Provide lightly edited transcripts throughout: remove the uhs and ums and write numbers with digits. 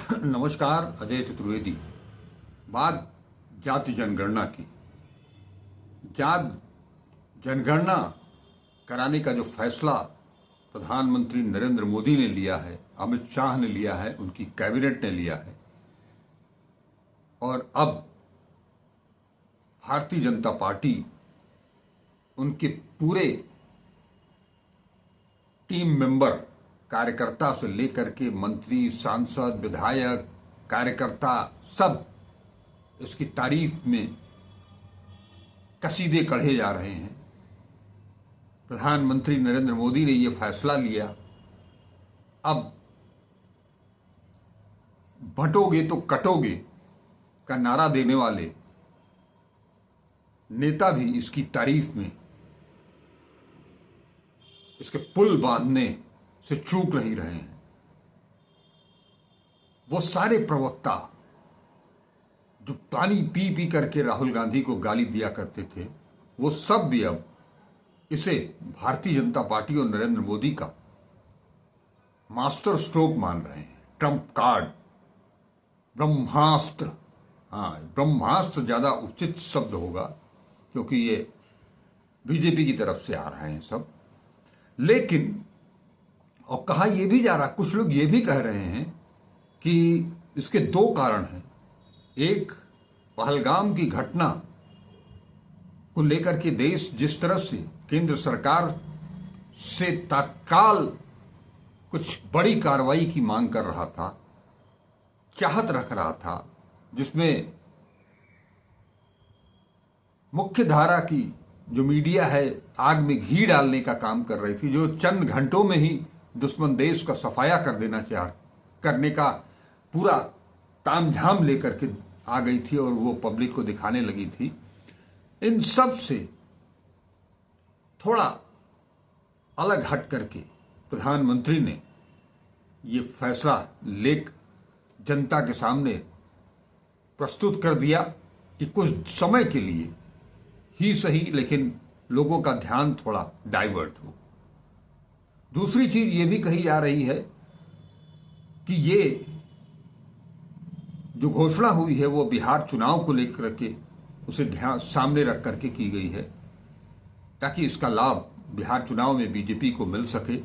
नमस्कार। अजय चतुर्वेदी। बात जाति जनगणना की। जाति जनगणना कराने का जो फैसला प्रधानमंत्री नरेंद्र मोदी ने लिया है, अमित शाह ने लिया है, उनकी कैबिनेट ने लिया है और अब भारतीय जनता पार्टी उनके पूरे टीम मेंबर, कार्यकर्ता से लेकर के मंत्री, सांसद, विधायक, कार्यकर्ता सब इसकी तारीफ में कसीदे कढ़े जा रहे हैं। प्रधानमंत्री नरेंद्र मोदी ने यह फैसला लिया। अब बंटोगे तो कटोगे का नारा देने वाले नेता भी इसकी तारीफ में, इसके पुल बांधने से चूक नहीं रहे हैं। वो सारे प्रवक्ता जो पानी पी पी करके राहुल गांधी को गाली दिया करते थे, वो सब भी अब इसे भारतीय जनता पार्टी और नरेंद्र मोदी का मास्टर स्ट्रोक मान रहे हैं। ट्रंप कार्ड, ब्रह्मास्त्र। हाँ, ब्रह्मास्त्र ज्यादा उचित शब्द होगा क्योंकि ये बीजेपी की तरफ से आ रहे हैं सब। लेकिन और कहा यह भी जा रहा, कुछ लोग ये भी कह रहे हैं कि इसके दो कारण हैं। एक, पहलगाम की घटना को लेकर के देश जिस तरह से केंद्र सरकार से तत्काल कुछ बड़ी कार्रवाई की मांग कर रहा था, चाहत रख रहा था, जिसमें मुख्य धारा की जो मीडिया है आग में घी डालने का काम कर रही थी, जो चंद घंटों में ही दुश्मन देश का सफाया कर देना करने का पूरा तामझाम लेकर के आ गई थी और वो पब्लिक को दिखाने लगी थी। इन सब से थोड़ा अलग हट करके प्रधानमंत्री ने ये फैसला जनता के सामने प्रस्तुत कर दिया कि कुछ समय के लिए ही सही, लेकिन लोगों का ध्यान थोड़ा डाइवर्ट हो। दूसरी चीज ये भी कही जा रही है कि ये जो घोषणा हुई है वो बिहार चुनाव को लेकर के उसे ध्यान सामने रख करके की गई है ताकि इसका लाभ बिहार चुनाव में बीजेपी को मिल सके,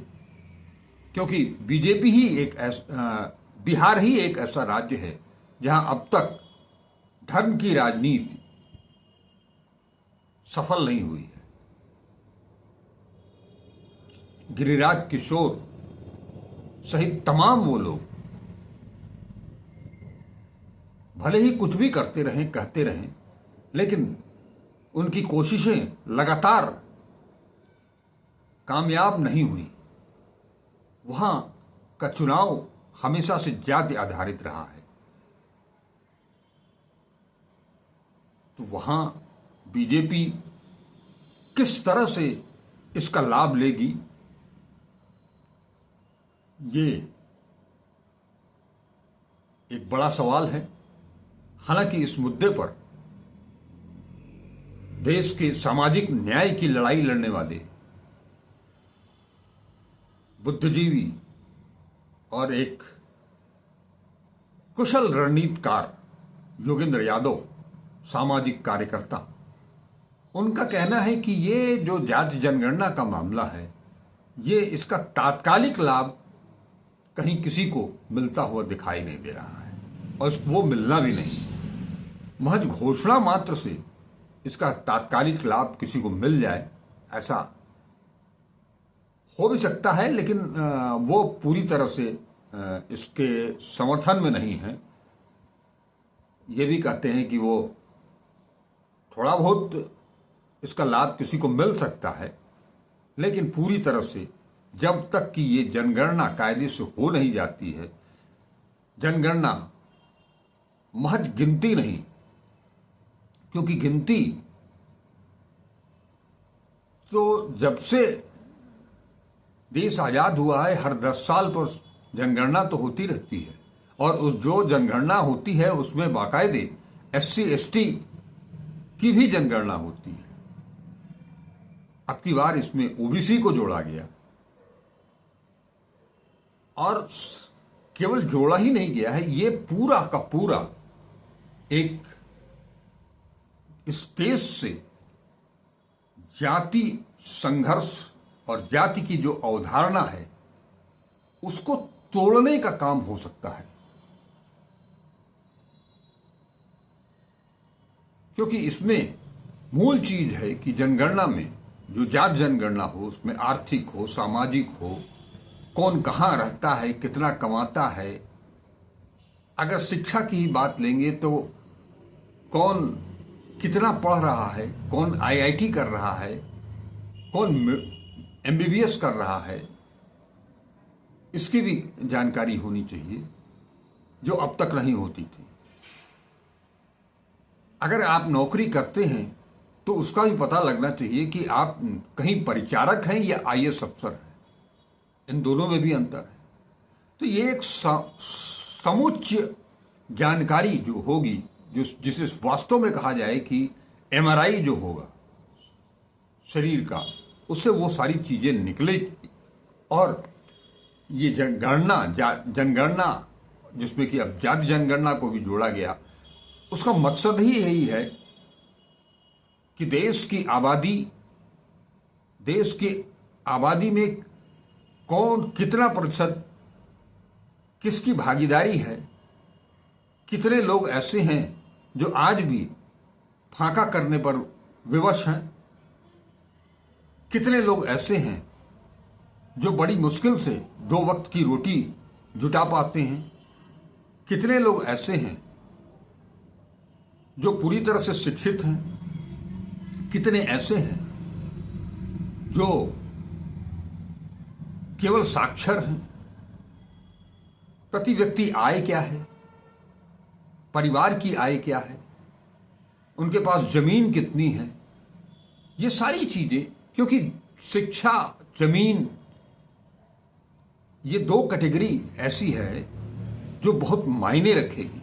क्योंकि बीजेपी ही बिहार ही एक ऐसा राज्य है जहां अब तक धर्म की राजनीति सफल नहीं हुई है। गिरिराज किशोर सहित तमाम वो लोग भले ही कुछ भी करते रहें, कहते रहें, लेकिन उनकी कोशिशें लगातार कामयाब नहीं हुई। वहां का चुनाव हमेशा से जाति आधारित रहा है, तो वहां बीजेपी किस तरह से इसका लाभ लेगी, ये एक बड़ा सवाल है। हालांकि इस मुद्दे पर देश के सामाजिक न्याय की लड़ाई लड़ने वाले बुद्धिजीवी और एक कुशल रणनीतिकार योगेंद्र यादव, सामाजिक कार्यकर्ता, उनका कहना है कि ये जो जाति जनगणना का मामला है, ये इसका तात्कालिक लाभ कहीं किसी को मिलता हुआ दिखाई नहीं दे रहा है और वो मिलना भी नहीं। महज घोषणा मात्र से इसका तात्कालिक लाभ किसी को मिल जाए, ऐसा हो भी सकता है, लेकिन वो पूरी तरह से इसके समर्थन में नहीं है। ये भी कहते हैं कि वो थोड़ा बहुत इसका लाभ किसी को मिल सकता है, लेकिन पूरी तरह से जब तक कि ये जनगणना कायदे से हो नहीं जाती है, जनगणना महज गिनती नहीं, क्योंकि गिनती तो जब से देश आजाद हुआ है हर 10 साल पर जनगणना तो होती रहती है, और उस जो जनगणना होती है उसमें बाकायदे SC ST की भी जनगणना होती है। अब की बार इसमें OBC को जोड़ा गया और केवल जोड़ा ही नहीं गया है, ये पूरा का पूरा एक इस देश से जाति संघर्ष और जाति की जो अवधारणा है उसको तोड़ने का काम हो सकता है। क्योंकि इसमें मूल चीज है कि जनगणना में जो जात जनगणना हो उसमें आर्थिक हो, सामाजिक हो, कौन कहां रहता है, कितना कमाता है। अगर शिक्षा की ही बात लेंगे तो कौन कितना पढ़ रहा है, कौन आईआईटी कर रहा है, कौन एमबीबीएस कर रहा है, इसकी भी जानकारी होनी चाहिए जो अब तक नहीं होती थी। अगर आप नौकरी करते हैं तो उसका भी पता लगना चाहिए कि आप कहीं परिचारक हैं या आईएएस अफसर हैं। इन दोनों में भी अंतर है। तो ये एक समुच्च जानकारी जो होगी, जिसे वास्तव में कहा जाए कि एमआरआई जो होगा शरीर का, उससे वो सारी चीजें निकले। और ये जनगणना जिसमें कि अब जाति जनगणना को भी जोड़ा गया, उसका मकसद ही यही है कि देश की आबादी में कौन कितना प्रतिशत किसकी भागीदारी है, कितने लोग ऐसे हैं जो आज भी फांका करने पर विवश हैं, कितने लोग ऐसे हैं जो बड़ी मुश्किल से 2 वक्त की रोटी जुटा पाते हैं, कितने लोग ऐसे हैं जो पूरी तरह से शिक्षित हैं, कितने ऐसे हैं जो केवल साक्षर हैं। प्रति व्यक्ति आय क्या है, परिवार की आय क्या है, उनके पास जमीन कितनी है, ये सारी चीजें, क्योंकि शिक्षा, जमीन, ये 2 कैटेगरी ऐसी है जो बहुत मायने रखेगी।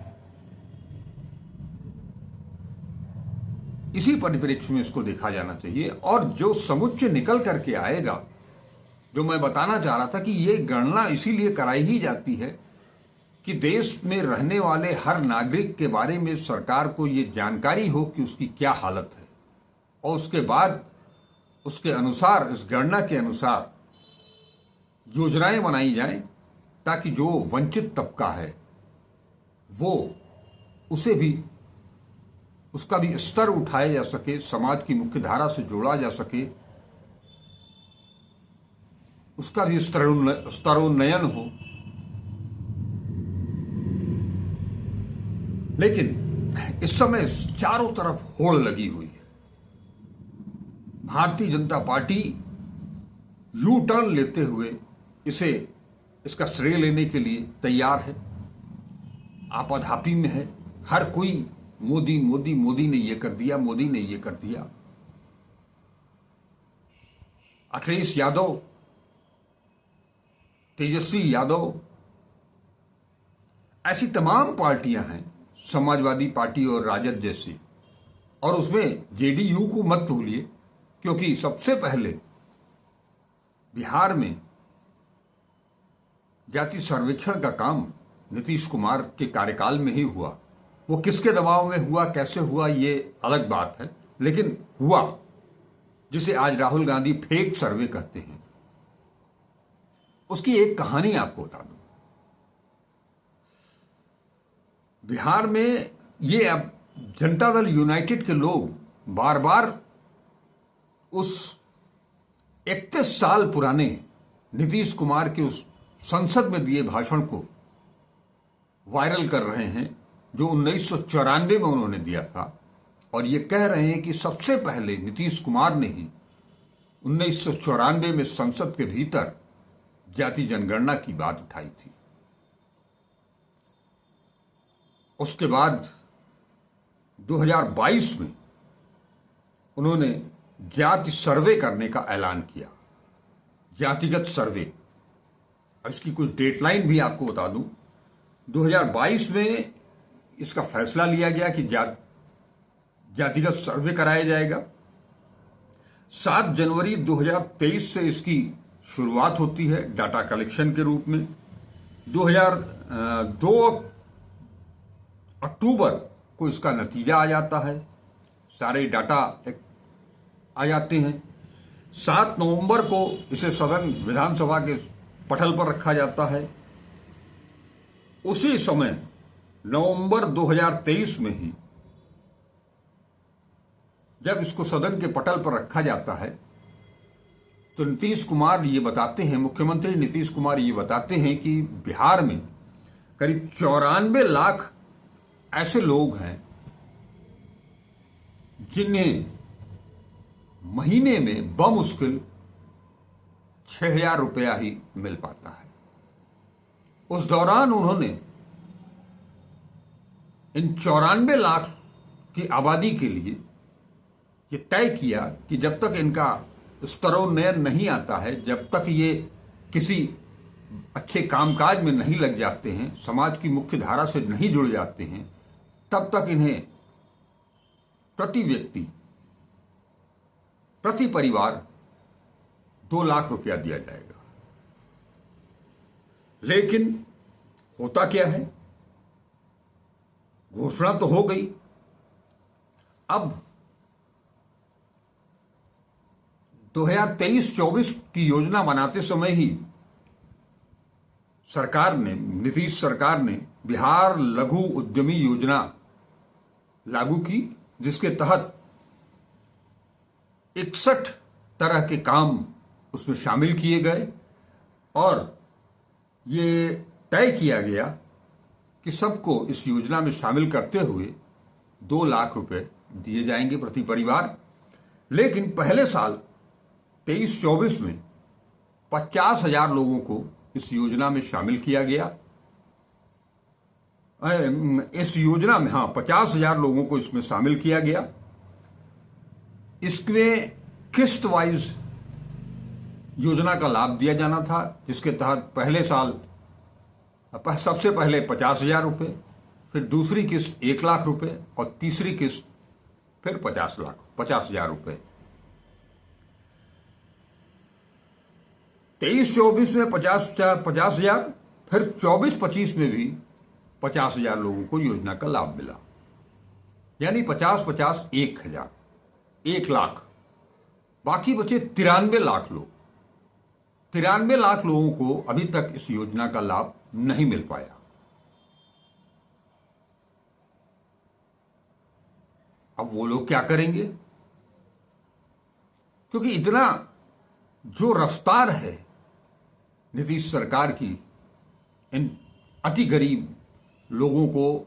इसी परिप्रेक्ष्य में इसको देखा जाना चाहिए। और जो समुच्चय निकल करके आएगा, जो मैं बताना चाह रहा था कि ये गणना इसीलिए कराई ही जाती है कि देश में रहने वाले हर नागरिक के बारे में सरकार को ये जानकारी हो कि उसकी क्या हालत है, और उसके बाद उसके अनुसार, इस गणना के अनुसार योजनाएं बनाई जाएं ताकि जो वंचित तबका है वो उसे भी, उसका भी स्तर उठाया जा सके, समाज की मुख्य धारा से जोड़ा जा सके, उसका भी स्तरोन्नयन हो। लेकिन इस समय चारों तरफ होड़ लगी हुई है। Bharatiya Janata party U turn लेते हुए इसका श्रेय लेने के लिए तैयार है, आपाधापी में है। हर कोई मोदी मोदी मोदी ने ये कर दिया, मोदी ने ये कर दिया। अखिलेश यादव, तेजस्वी यादव, ऐसी तमाम पार्टियां हैं, समाजवादी पार्टी और राजद जैसी, और उसमें जेडीयू को मत भूलिए, क्योंकि सबसे पहले बिहार में जाति सर्वेक्षण का काम नीतीश कुमार के कार्यकाल में ही हुआ। वो किसके दबाव में हुआ, कैसे हुआ, ये अलग बात है, लेकिन हुआ, जिसे आज राहुल गांधी फेक सर्वे कहते हैं। उसकी एक कहानी आपको बता दूं। बिहार में ये अब जनता दल यूनाइटेड के लोग बार बार उस 31 साल पुराने नीतीश कुमार के उस संसद में दिए भाषण को वायरल कर रहे हैं जो 1994 में उन्होंने दिया था, और ये कह रहे हैं कि सबसे पहले नीतीश कुमार ने ही 1994 में संसद के भीतर जाति जनगणना की बात उठाई थी। उसके बाद 2022 में उन्होंने जाति सर्वे करने का ऐलान किया, जातिगत सर्वे। अब इसकी कुछ डेडलाइन भी आपको बता दूं। 2022 में इसका फैसला लिया गया कि जातिगत सर्वे कराया जाएगा। 7 जनवरी 2023 से इसकी शुरुआत होती है डाटा कलेक्शन के रूप में। 2002 अक्टूबर को इसका नतीजा आ जाता है, सारे डाटा आ जाते हैं। 7 नवंबर को इसे सदन विधानसभा के पटल पर रखा जाता है। उसी समय नवंबर 2023 में ही जब इसको सदन के पटल पर रखा जाता है तो नीतीश कुमार ये बताते हैं, मुख्यमंत्री नीतीश कुमार ये बताते हैं कि बिहार में करीब 94 लाख ऐसे लोग हैं जिन्हें महीने में बमुश्किल 6,000 रुपया ही मिल पाता है। उस दौरान उन्होंने इन 94 लाख की आबादी के लिए ये तय किया कि जब तक इनका स्तरोन्नयन नहीं आता है, जब तक ये किसी अच्छे कामकाज में नहीं लग जाते हैं, समाज की मुख्य धारा से नहीं जुड़ जाते हैं, तब तक इन्हें प्रति व्यक्ति, प्रति परिवार 2 लाख रुपया दिया जाएगा। लेकिन होता क्या है, घोषणा तो हो गई, अब 2023-24 की योजना बनाते समय ही सरकार ने, नीतीश सरकार ने बिहार लघु उद्यमी योजना लागू की, जिसके तहत 61 तरह के काम उसमें शामिल किए गए और ये तय किया गया कि सबको इस योजना में शामिल करते हुए 2 लाख रुपए दिए जाएंगे प्रति परिवार। लेकिन पहले साल 23-24 में 50,000 लोगों को इस योजना में शामिल किया गया। इस योजना में 50,000 लोगों को इसमें शामिल किया गया। इसमें किस्त वाइज योजना का लाभ दिया जाना था, जिसके तहत पहले साल सबसे पहले 50,000 रुपये, फिर दूसरी किस्त 1 लाख रुपये और तीसरी किस्त फिर 50,000 रुपये। 23-24 में 50,000, फिर 24-25 में भी 50,000 लोगों को योजना का लाभ मिला, यानी 50-50 1,000, 1 लाख। बाकी बचे 93 लाख लोग। 93 लाख लोगों को अभी तक इस योजना का लाभ नहीं मिल पाया। अब वो लोग क्या करेंगे, क्योंकि इतना जो रफ्तार है नीतीश सरकार की इन अति गरीब लोगों को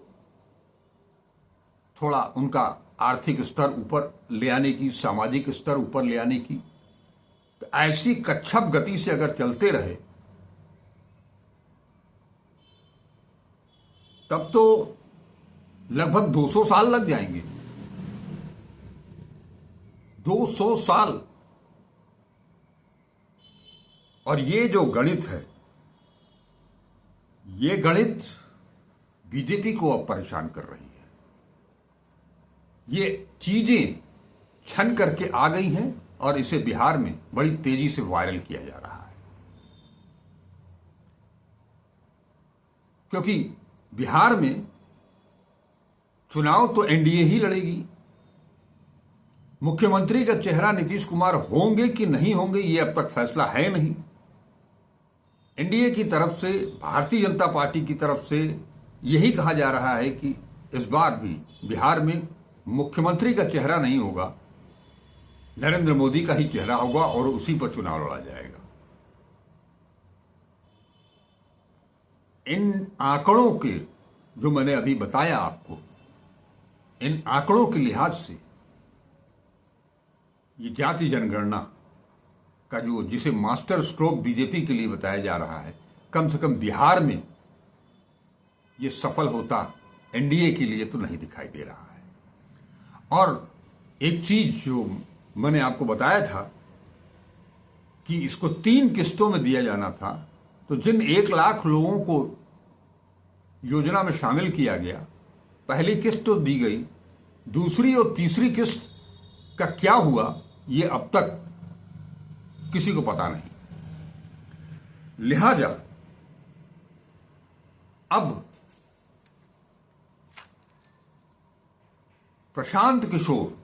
थोड़ा उनका आर्थिक स्तर ऊपर ले आने की, सामाजिक स्तर ऊपर ले आने की, तो ऐसी कच्छप गति से अगर चलते रहे तब तो लगभग 200 साल लग जाएंगे। 200 साल। और ये जो गणित है, ये गणित बीजेपी को अब परेशान कर रही है। ये चीजें छन करके आ गई हैं और इसे बिहार में बड़ी तेजी से वायरल किया जा रहा है, क्योंकि बिहार में चुनाव तो एनडीए ही लड़ेगी। मुख्यमंत्री का चेहरा नीतीश कुमार होंगे कि नहीं होंगे, ये अब तक फैसला है नहीं। एनडीए की तरफ से, भारतीय जनता पार्टी की तरफ से यही कहा जा रहा है कि इस बार भी बिहार में मुख्यमंत्री का चेहरा नहीं होगा, नरेंद्र मोदी का ही चेहरा होगा और उसी पर चुनाव लड़ा जाएगा। इन आंकड़ों के जो मैंने अभी बताया आपको, इन आंकड़ों के लिहाज से ये जाति जनगणना का जो, जिसे मास्टर स्ट्रोक बीजेपी के लिए बताया जा रहा है, कम से कम बिहार में ये सफल होता एनडीए के लिए तो नहीं दिखाई दे रहा है। और एक चीज जो मैंने आपको बताया था कि इसको 3 किस्तों में दिया जाना था, तो जिन 1 लाख लोगों को योजना में शामिल किया गया, पहली किस्त तो दी गई, दूसरी और तीसरी किस्त का क्या हुआ ये अब तक किसी को पता नहीं। लिहाजा अब प्रशांत किशोर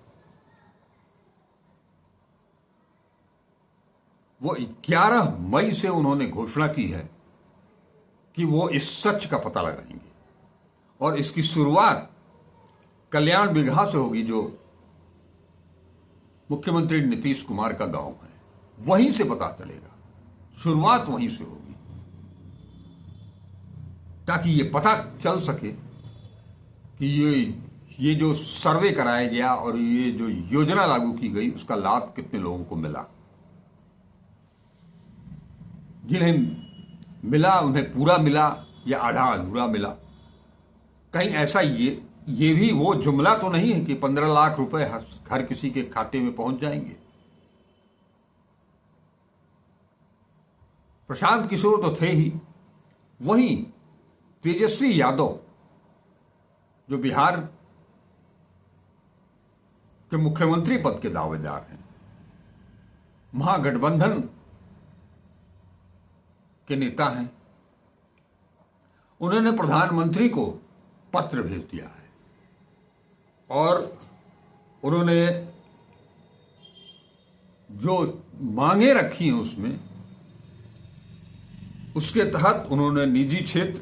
वो 11 मई से उन्होंने घोषणा की है कि वो इस सच का पता लगाएंगे और इसकी शुरुआत कल्याण बिगहा से होगी, जो मुख्यमंत्री नीतीश कुमार का गांव है। वहीं से पता चलेगा, शुरुआत वहीं से होगी, ताकि ये पता चल सके कि ये जो सर्वे कराया गया और ये जो योजना लागू की गई उसका लाभ कितने लोगों को मिला। जिन्हें मिला उन्हें पूरा मिला या आधा अधूरा मिला। कहीं ऐसा ये भी वो जुमला तो नहीं है कि 15 लाख रुपए हर किसी के खाते में पहुंच जाएंगे। प्रशांत किशोर तो थे ही, वहीं तेजस्वी यादव जो बिहार के मुख्यमंत्री पद के दावेदार हैं, महागठबंधन के नेता हैं, उन्होंने प्रधानमंत्री को पत्र भेज दिया है और उन्होंने जो मांगे रखी हैं उसके तहत उन्होंने निजी क्षेत्र,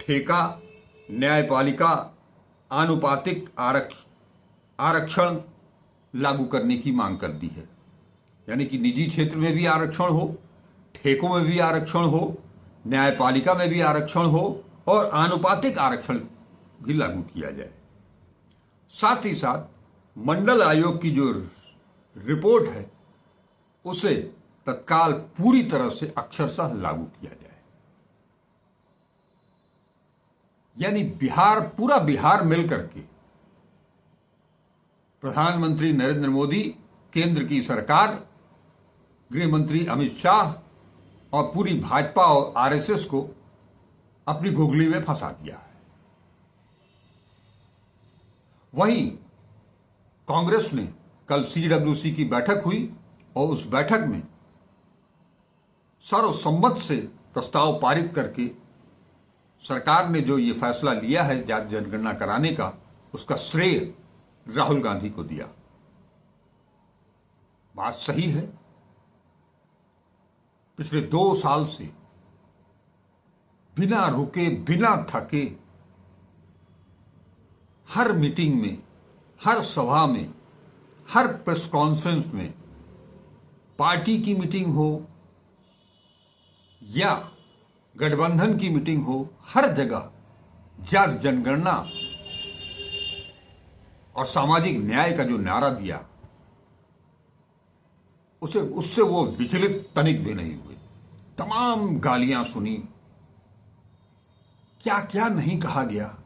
ठेका, न्यायपालिका, आनुपातिक आरक्षण लागू करने की मांग कर दी है। यानी कि निजी क्षेत्र में भी आरक्षण हो, ठेकों में भी आरक्षण हो, न्यायपालिका में भी आरक्षण हो और आनुपातिक आरक्षण भी लागू किया जाए। साथ ही साथ मंडल आयोग की जो रिपोर्ट है उसे तत्काल पूरी तरह से अक्षरशः लागू किया जाए। यानी पूरा बिहार मिलकर के प्रधानमंत्री नरेंद्र मोदी, केंद्र की सरकार, गृह मंत्री अमित शाह और पूरी भाजपा और आरएसएस को अपनी गुगली में फंसा दिया है। वहीं कांग्रेस ने कल सीडब्ल्यूसी की बैठक हुई और उस बैठक में सर्वसम्मत से प्रस्ताव पारित करके सरकार ने जो ये फैसला लिया है जाति जनगणना कराने का, उसका श्रेय राहुल गांधी को दिया। बात सही है। पिछले 2 साल से बिना रुके, बिना थके, हर मीटिंग में, हर सभा में, हर प्रेस कॉन्फ्रेंस में, पार्टी की मीटिंग हो या गठबंधन की मीटिंग हो, हर जगह जाति जनगणना और सामाजिक न्याय का जो नारा दिया, उससे वो विचलित तनिक भी नहीं हुए। तमाम गालियां सुनी, क्या क्या नहीं कहा गया।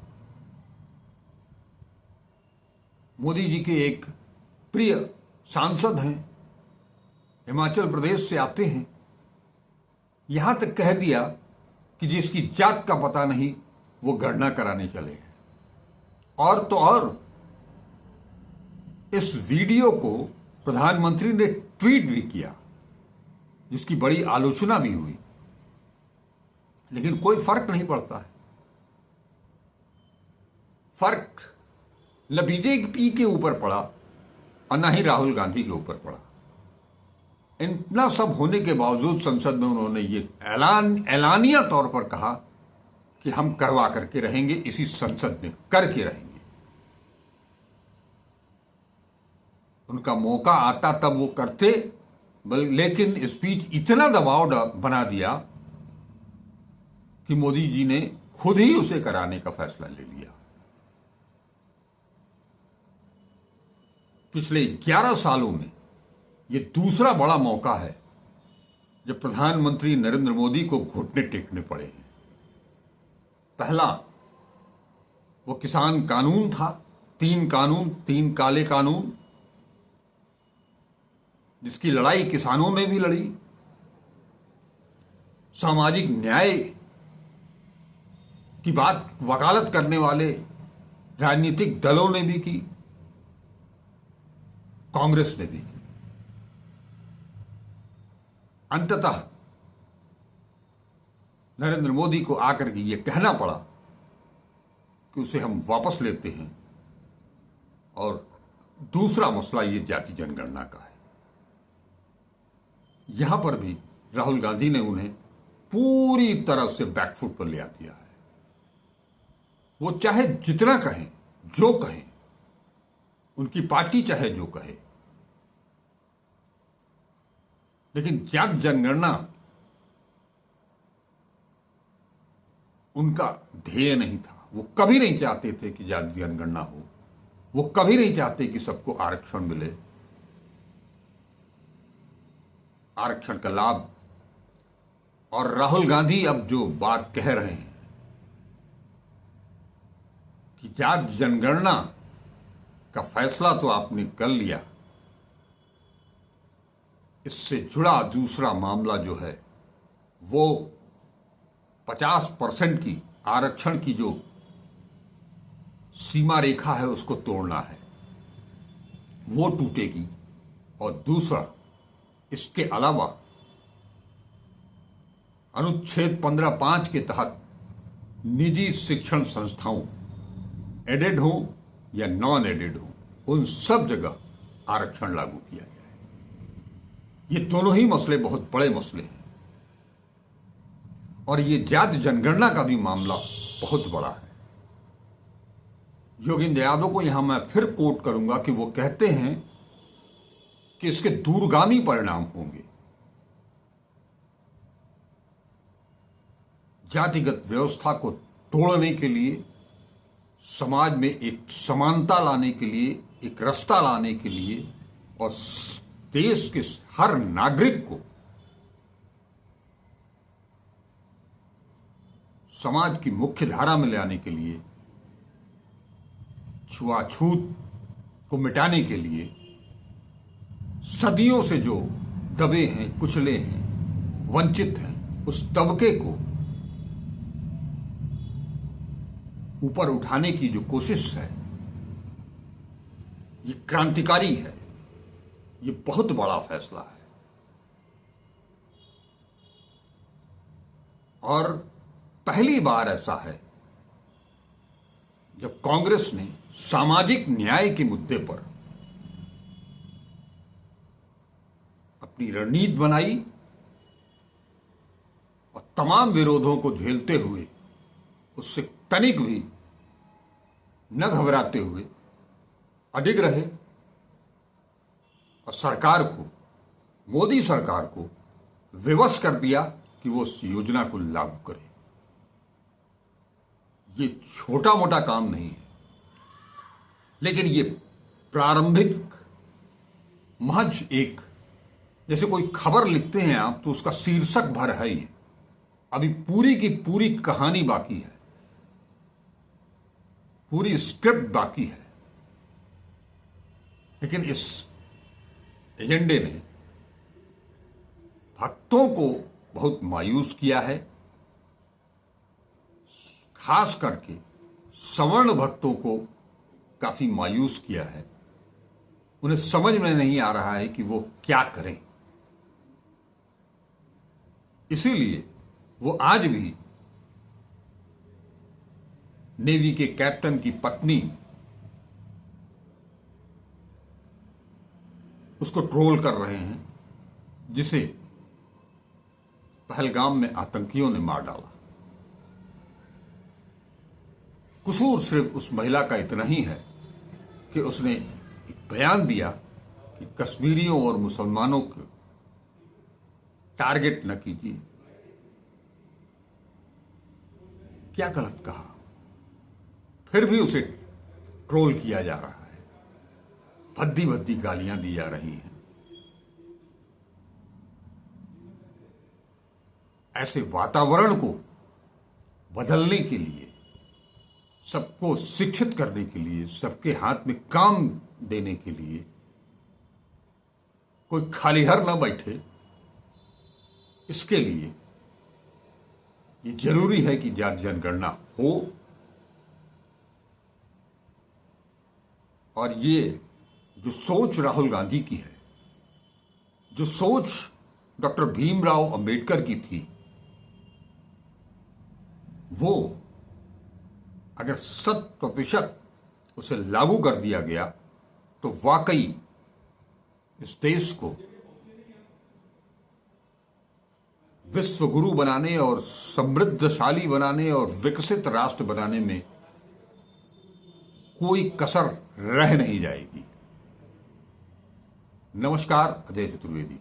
मोदी जी के एक प्रिय सांसद हैं, हिमाचल प्रदेश से आते हैं, यहां तक कह दिया कि जिसकी जात का पता नहीं वो गणना कराने चले हैं। और तो और इस वीडियो को प्रधानमंत्री ने ट्वीट भी किया, जिसकी बड़ी आलोचना भी हुई, लेकिन कोई फर्क नहीं पड़ता है। फर्क न बीजेपी के ऊपर पड़ा और न ही राहुल गांधी के ऊपर पड़ा। इतना सब होने के बावजूद संसद में उन्होंने ये ऐलानिया तौर पर कहा कि हम करवा करके रहेंगे, इसी संसद में करके रहेंगे। उनका मौका आता तब वो करते, लेकिन स्पीच इतना दबाव बना दिया कि मोदी जी ने खुद ही उसे कराने का फैसला ले लिया। पिछले 11 सालों में ये दूसरा बड़ा मौका है जब प्रधानमंत्री नरेंद्र मोदी को घुटने टेकने पड़े हैं। पहला वो किसान कानून था, 3 काले कानून, जिसकी लड़ाई किसानों ने भी लड़ी, सामाजिक न्याय की बात वकालत करने वाले राजनीतिक दलों ने भी की, कांग्रेस ने भी की। अंततः नरेंद्र मोदी को आकर के ये कहना पड़ा कि उसे हम वापस लेते हैं। और दूसरा मसला ये जाति जनगणना का है। यहां पर भी राहुल गांधी ने उन्हें पूरी तरह से बैकफुट पर ले आ दिया है। वो चाहे जितना कहें, जो कहें, उनकी पार्टी चाहे जो कहे, लेकिन जाति जनगणना उनका ध्येय नहीं था। वो कभी नहीं चाहते थे कि जाति जनगणना हो। वो कभी नहीं चाहते कि सबको आरक्षण मिले, आरक्षण का लाभ। और राहुल गांधी अब जो बात कह रहे हैं कि जाति जनगणना का फैसला तो आपने कर लिया, इससे जुड़ा दूसरा मामला जो है वो 50% की आरक्षण की जो सीमा रेखा है उसको तोड़ना है, वो टूटेगी। और दूसरा, इसके अलावा अनुच्छेद 15(5) के तहत निजी शिक्षण संस्थाओं, एडेड हो या नॉन एडेड हो, उन सब जगह आरक्षण लागू किया जाए। ये दोनों ही मसले बहुत बड़े मसले हैं। और ये जाति जनगणना का भी मामला बहुत बड़ा है। योगेंद्र यादव को यहां मैं फिर कोट करूंगा कि वो कहते हैं कि इसके दूरगामी परिणाम होंगे। जातिगत व्यवस्था को तोड़ने के लिए, समाज में एक समानता लाने के लिए, एक रास्ता लाने के लिए, और देश के हर नागरिक को समाज की मुख्य धारा में ले आने के लिए, छुआछूत को मिटाने के लिए, सदियों से जो दबे हैं, कुचले हैं, वंचित हैं, उस तबके को ऊपर उठाने की जो कोशिश है, ये क्रांतिकारी है। ये बहुत बड़ा फैसला है। और पहली बार ऐसा है जब कांग्रेस ने सामाजिक न्याय के मुद्दे पर अपनी रणनीति बनाई और तमाम विरोधों को झेलते हुए, उससे तनिक भी न घबराते हुए अडिग रहे और सरकार को, मोदी सरकार को विवश कर दिया कि वो उस योजना को लागू करे। ये छोटा मोटा काम नहीं है, लेकिन ये प्रारंभिक महज एक, जैसे कोई खबर लिखते हैं आप तो उसका शीर्षक भर है ये, अभी पूरी की पूरी कहानी बाकी है, पूरी स्क्रिप्ट बाकी है। लेकिन इस एजेंडे ने भक्तों को बहुत मायूस किया है, खास करके सवर्ण भक्तों को काफी मायूस किया है। उन्हें समझ में नहीं आ रहा है कि वो क्या करें। इसीलिए वो आज भी नेवी के कैप्टन की पत्नी उसको ट्रोल कर रहे हैं, जिसे पहलगाम में आतंकियों ने मार डाला। कसूर सिर्फ उस महिला का इतना ही है कि उसने एक बयान दिया कि कश्मीरियों और मुसलमानों को टारगेट न कीजिए। क्या गलत कहा? फिर भी उसे ट्रोल किया जा रहा है, भद्दी भद्दी गालियां दी जा रही हैं। ऐसे वातावरण को बदलने के लिए, सबको शिक्षित करने के लिए, सबके हाथ में काम देने के लिए कोई खालीहर न बैठे, इसके लिए ये जरूरी है कि जाति जनगणना हो। और ये जो सोच राहुल गांधी की है, जो सोच डॉक्टर भीमराव अंबेडकर की थी, वो अगर 100% उसे लागू कर दिया गया तो वाकई इस देश को विश्व गुरु बनाने और समृद्धशाली बनाने और विकसित राष्ट्र बनाने में कोई कसर रह नहीं जाएगी। नमस्कार, अजय चतुर्वेदी।